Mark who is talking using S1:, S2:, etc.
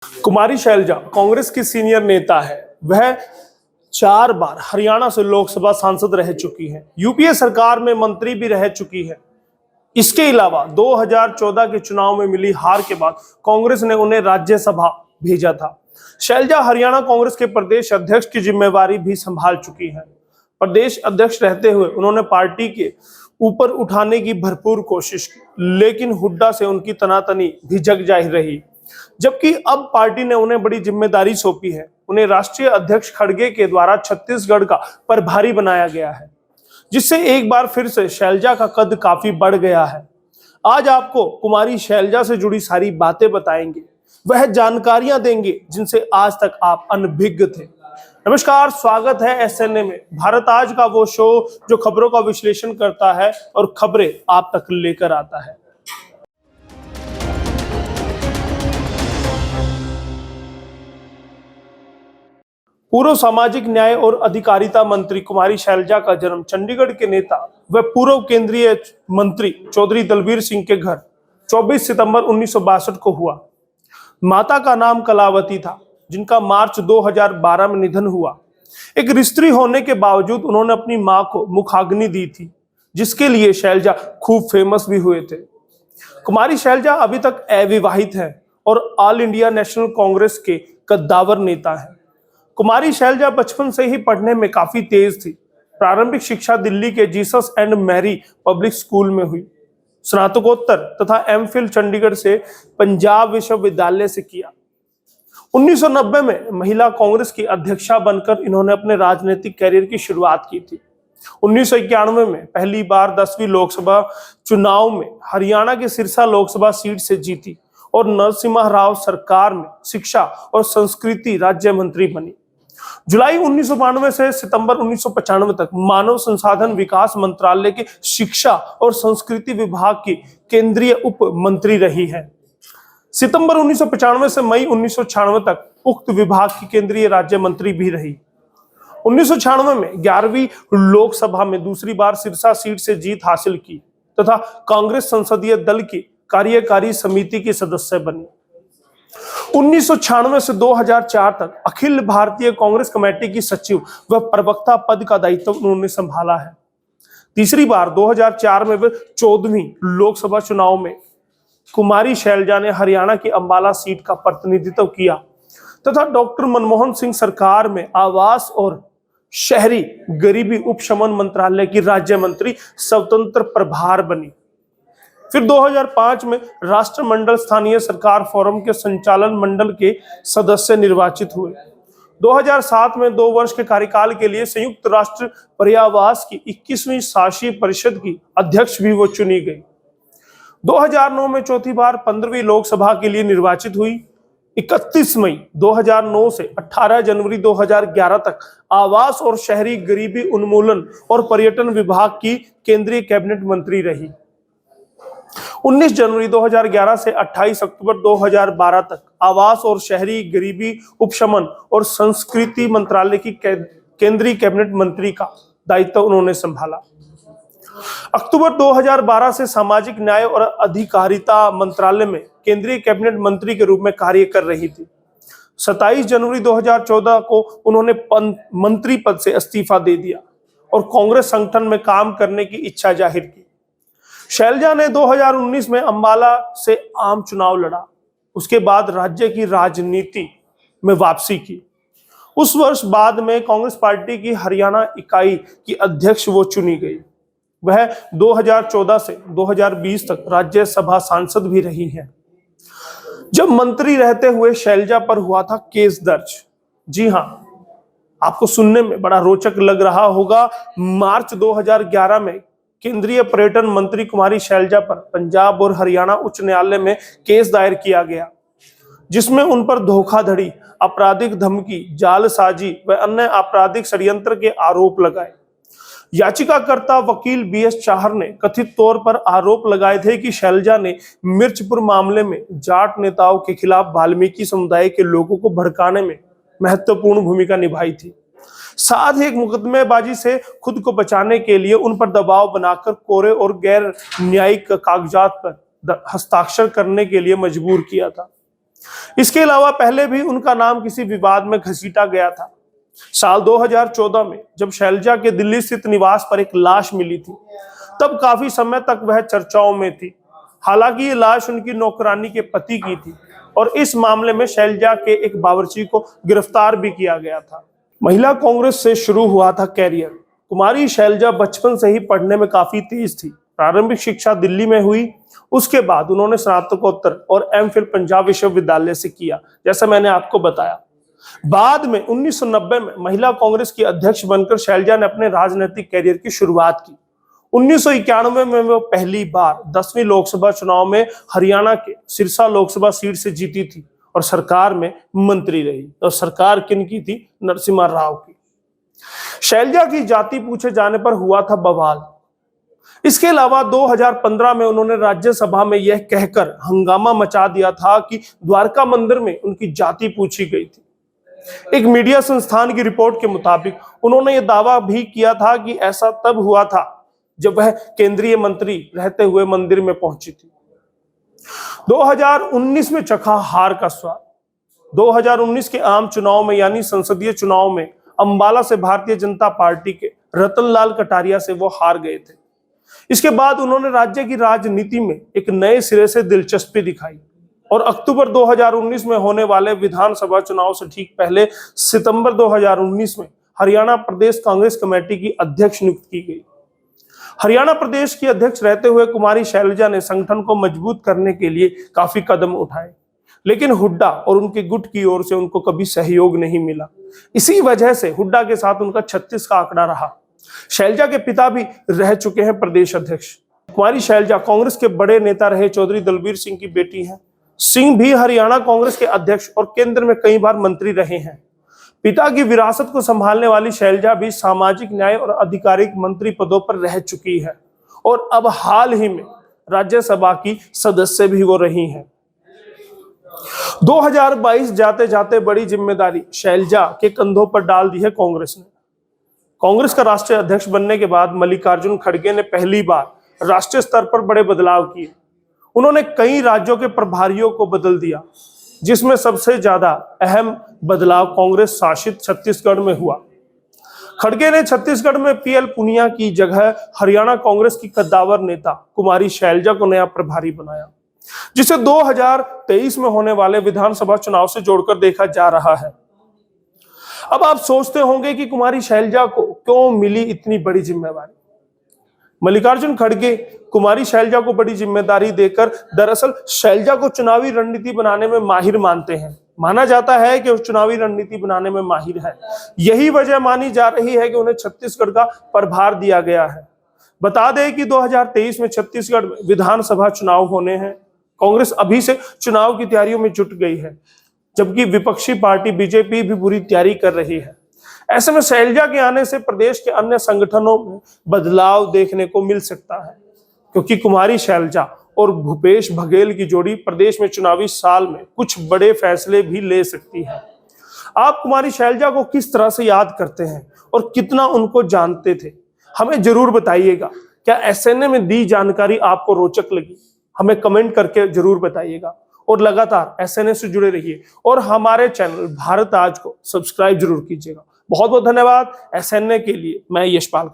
S1: कुमारी शैलजा कांग्रेस की सीनियर नेता है। वह 4 बार हरियाणा से लोकसभा सांसद रह चुकी हैं। यूपीए सरकार में मंत्री भी रह चुकी है। इसके अलावा 2014 के चुनाव में मिली हार के बाद कांग्रेस ने उन्हें राज्यसभा भेजा था। शैलजा हरियाणा कांग्रेस के प्रदेश अध्यक्ष की जिम्मेवारी भी संभाल चुकी हैं। प्रदेश अध्यक्ष रहते हुए उन्होंने पार्टी के ऊपर उठाने की भरपूर कोशिश की, लेकिन हुड्डा से उनकी तनातनी भी जग जाहिर रही। जबकि अब पार्टी ने उन्हें बड़ी जिम्मेदारी सौंपी है। उन्हें राष्ट्रीय अध्यक्ष खड़गे के द्वारा छत्तीसगढ़ का प्रभारी बनाया गया है, जिससे एक बार फिर से शैलजा का कद काफी बढ़ गया है। आज आपको कुमारी शैलजा से जुड़ी सारी बातें बताएंगे, वह जानकारियां देंगे जिनसे आज तक आप अनभिज्ञ थे। नमस्कार, स्वागत है एसएनए में, भारत आज का वो शो जो खबरों का विश्लेषण करता है और खबरें आप तक लेकर आता है। पूर्व सामाजिक न्याय और अधिकारिता मंत्री कुमारी शैलजा का जन्म चंडीगढ़ के नेता व पूर्व केंद्रीय मंत्री चौधरी दलबीर सिंह के घर 24 सितंबर 1962 को हुआ। माता का नाम कलावती था, जिनका मार्च 2012 में निधन हुआ। एक स्त्री होने के बावजूद उन्होंने अपनी मां को मुखाग्नि दी थी, जिसके लिए शैलजा खूब फेमस भी हुए थे। कुमारी शैलजा अभी तक अविवाहित है और ऑल इंडिया नेशनल कांग्रेस के कद्दावर नेता हैं। कुमारी शैलजा बचपन से ही पढ़ने में काफी तेज थी। प्रारंभिक शिक्षा दिल्ली के Jesus and Mary public school में हुई। स्नातकोत्तर तथा एमफिल चंडीगढ़ से पंजाब विश्वविद्यालय से किया। 1990 में महिला कांग्रेस की अध्यक्षा बनकर इन्होंने अपने राजनीतिक कैरियर की शुरुआत की थी। 1991 में पहली बार 10वीं लोकसभा चुनाव में हरियाणा के सिरसा लोकसभा सीट से जीती और नरसिम्हा राव सरकार में शिक्षा और संस्कृति राज्य मंत्री बनी। जुलाई 1992 से सितंबर 1995 तक मानव संसाधन विकास मंत्रालय के शिक्षा और संस्कृति विभाग की केंद्रीय उप मंत्री रही है। सितंबर 1995 से मई 1996 तक उक्त विभाग की केंद्रीय राज्य मंत्री भी रही। 1996 में 11वीं लोकसभा में दूसरी बार सिरसा सीट से जीत हासिल की तथा कांग्रेस संसदीय दल की कार्यकारी समिति की सदस्य बनी। 1996 से 2004 तक अखिल भारतीय कांग्रेस कमेटी की सचिव व प्रवक्ता पद का दायित्व उन्होंने संभाला है। तीसरी बार 2004 में वे 14वीं लोकसभा चुनाव में कुमारी शैलजा ने हरियाणा की अंबाला सीट का प्रतिनिधित्व किया तथा डॉक्टर मनमोहन सिंह सरकार में आवास और शहरी गरीबी उपशमन मंत्रालय की राज्य मंत्री स्वतंत्र प्रभार बनी। फिर 2005 में राष्ट्रमंडल स्थानीय सरकार फोरम के संचालन मंडल के सदस्य निर्वाचित हुए। 2007 में 2 वर्ष के कार्यकाल के लिए संयुक्त राष्ट्र पर्यावास की 21वीं शासी परिषद की अध्यक्ष भी वो चुनी गई। 2009 में चौथी बार 15वीं लोकसभा के लिए निर्वाचित हुई। 31 मई 2009 से 18 जनवरी 2011 तक आवास और शहरी गरीबी उन्मूलन और पर्यटन विभाग की केंद्रीय कैबिनेट मंत्री रही। 19 जनवरी 2011 से 28 अक्टूबर 2012 तक आवास और शहरी गरीबी उपशमन और संस्कृति मंत्रालय की केंद्रीय कैबिनेट मंत्री का दायित्व उन्होंने संभाला। अक्टूबर 2012 से सामाजिक न्याय और अधिकारिता मंत्रालय में केंद्रीय कैबिनेट मंत्री के रूप में कार्य कर रही थी। 27 जनवरी 2014 को उन्होंने मंत्री पद से इस्तीफा दे दिया और कांग्रेस संगठन में काम करने की इच्छा जाहिर की। शैलजा ने 2019 में अंबाला से आम चुनाव लड़ा। उसके बाद राज्य की राजनीति में वापसी की। उस वर्ष बाद में कांग्रेस पार्टी की हरियाणा इकाई की अध्यक्ष वो चुनी गई। वह 2014 से 2020 तक राज्यसभा सांसद भी रही हैं। जब मंत्री रहते हुए शैलजा पर हुआ था केस दर्ज। जी हां, आपको सुनने में बड़ा रोचक लग रहा होगा। मार्च 2011 में केंद्रीय पर्यटन मंत्री कुमारी शैलजा पर पंजाब और हरियाणा उच्च न्यायालय में केस दायर किया गया, जिसमें उन पर धोखाधड़ी, आपराधिक धमकी, जालसाजी व अन्य आपराधिक षड्यंत्र के आरोप लगाए। याचिकाकर्ता वकील बीएस चाहर ने कथित तौर पर आरोप लगाए थे कि शैलजा ने मिर्चपुर मामले में जाट नेताओं के खिलाफ वाल्मीकि समुदाय के लोगों को भड़काने में महत्वपूर्ण भूमिका निभाई थी। साथ ही एक मुकदमेबाजी से खुद को बचाने के लिए उन पर दबाव बनाकर कोरे और गैर न्यायिक कागजात पर हस्ताक्षर करने के लिए मजबूर किया था। इसके अलावा पहले भी उनका नाम किसी विवाद में घसीटा गया था। साल 2014 में जब शैलजा के दिल्ली स्थित निवास पर एक लाश मिली थी, तब काफी समय तक वह चर्चाओं में थी। हालांकि ये लाश उनकी नौकरानी के पति की थी और इस मामले में शैलजा के एक बावर्ची को गिरफ्तार भी किया गया था। महिला कांग्रेस से शुरू हुआ था कैरियर। कुमारी शैलजा बचपन से ही पढ़ने में काफी तेज थी। प्रारंभिक शिक्षा दिल्ली में हुई, उसके बाद उन्होंने स्नातकोत्तर और एमफिल पंजाब विश्वविद्यालय से किया, जैसा मैंने आपको बताया। बाद में 1990 में महिला कांग्रेस की अध्यक्ष बनकर शैलजा ने अपने राजनीतिक कैरियर की शुरुआत की। 1991 में वो पहली बार 10वीं लोकसभा चुनाव में हरियाणा के सिरसा लोकसभा सीट से जीती थी और सरकार में मंत्री रही। और सरकार किन की थी? नरसिम्हा राव की। शैलजा की जाति पूछे जाने पर हुआ था बवाल। इसके अलावा 2015 में उन्होंने राज्यसभा में यह कहकर हंगामा मचा दिया था कि द्वारका मंदिर में उनकी जाति पूछी गई थी। एक मीडिया संस्थान की रिपोर्ट के मुताबिक उन्होंने यह दावा भी किया था कि ऐसा तब हुआ था जब वह केंद्रीय मंत्री रहते हुए मंदिर में पहुंची थी। 2019 में चखा हार का स्वाद। 2019 के आम चुनाव में यानी संसदीय चुनाव में अंबाला से भारतीय जनता पार्टी के रतनलाल कटारिया से वो हार गए थे। इसके बाद उन्होंने राज्य की राजनीति में एक नए सिरे से दिलचस्पी दिखाई और अक्टूबर 2019 में होने वाले विधानसभा चुनाव से ठीक पहले सितंबर 2019 में हरियाणा प्रदेश कांग्रेस कमेटी की अध्यक्ष नियुक्त की गई। हरियाणा प्रदेश की अध्यक्ष रहते हुए कुमारी शैलजा ने संगठन को मजबूत करने के लिए काफी कदम उठाए, लेकिन हुड्डा और उनके गुट की ओर से उनको कभी सहयोग नहीं मिला। इसी वजह से हुड्डा के साथ उनका 36 का आंकड़ा रहा। शैलजा के पिता भी रह चुके हैं प्रदेश अध्यक्ष। कुमारी शैलजा कांग्रेस के बड़े नेता रहे चौधरी दलबीर सिंह की बेटी हैं। सिंह भी हरियाणा कांग्रेस के अध्यक्ष और केंद्र में कई बार मंत्री रहे हैं। पिता की विरासत को संभालने वाली शैलजा भी सामाजिक न्याय और आधिकारिक मंत्री पदों पर रह चुकी है और अब हाल ही में राज्यसभा की सदस्य भी वो रही हैं। 2022 जाते जाते बड़ी जिम्मेदारी शैलजा के कंधों पर डाल दी है कांग्रेस ने। कांग्रेस का राष्ट्रीय अध्यक्ष बनने के बाद मल्लिकार्जुन खड़गे ने पहली बार राष्ट्रीय स्तर पर बड़े बदलाव किए। उन्होंने कई राज्यों के प्रभारियों को बदल दिया, जिसमें सबसे ज्यादा अहम बदलाव कांग्रेस शासित छत्तीसगढ़ में हुआ। खड़गे ने छत्तीसगढ़ में पीएल पुनिया की जगह हरियाणा कांग्रेस की कद्दावर नेता कुमारी शैलजा को नया प्रभारी बनाया, जिसे 2023 में होने वाले विधानसभा चुनाव से जोड़कर देखा जा रहा है। अब आप सोचते होंगे कि कुमारी शैलजा को क्यों मिली इतनी बड़ी जिम्मेदारी। मल्लिकार्जुन खड़गे कुमारी शैलजा को बड़ी जिम्मेदारी देकर दरअसल शैलजा को चुनावी रणनीति बनाने में माहिर मानते हैं। माना जाता है कि वो चुनावी रणनीति बनाने में माहिर है। यही वजह मानी जा रही है कि उन्हें छत्तीसगढ़ का प्रभार दिया गया है। बता दें कि 2023 में छत्तीसगढ़ में विधानसभा चुनाव होने हैं। कांग्रेस अभी से चुनाव की तैयारियों में जुट गई है, जबकि विपक्षी पार्टी बीजेपी भी बुरी तैयारी कर रही है। ऐसे में शैलजा के आने से प्रदेश के अन्य संगठनों में बदलाव देखने को मिल सकता है, क्योंकि कुमारी शैलजा और भूपेश बघेल की जोड़ी प्रदेश में चुनावी साल में कुछ बड़े फैसले भी ले सकती है। आप कुमारी शैलजा को किस तरह से याद करते हैं और कितना उनको जानते थे, हमें जरूर बताइएगा। क्या एसएनए में दी जानकारी आपको रोचक लगी? हमें कमेंट करके जरूर बताइएगा और लगातार एसएनए से जुड़े रहिए और हमारे चैनल भारत आज को सब्सक्राइब जरूर कीजिएगा। बहुत बहुत धन्यवाद। एसएनए के लिए मैं यशपाल।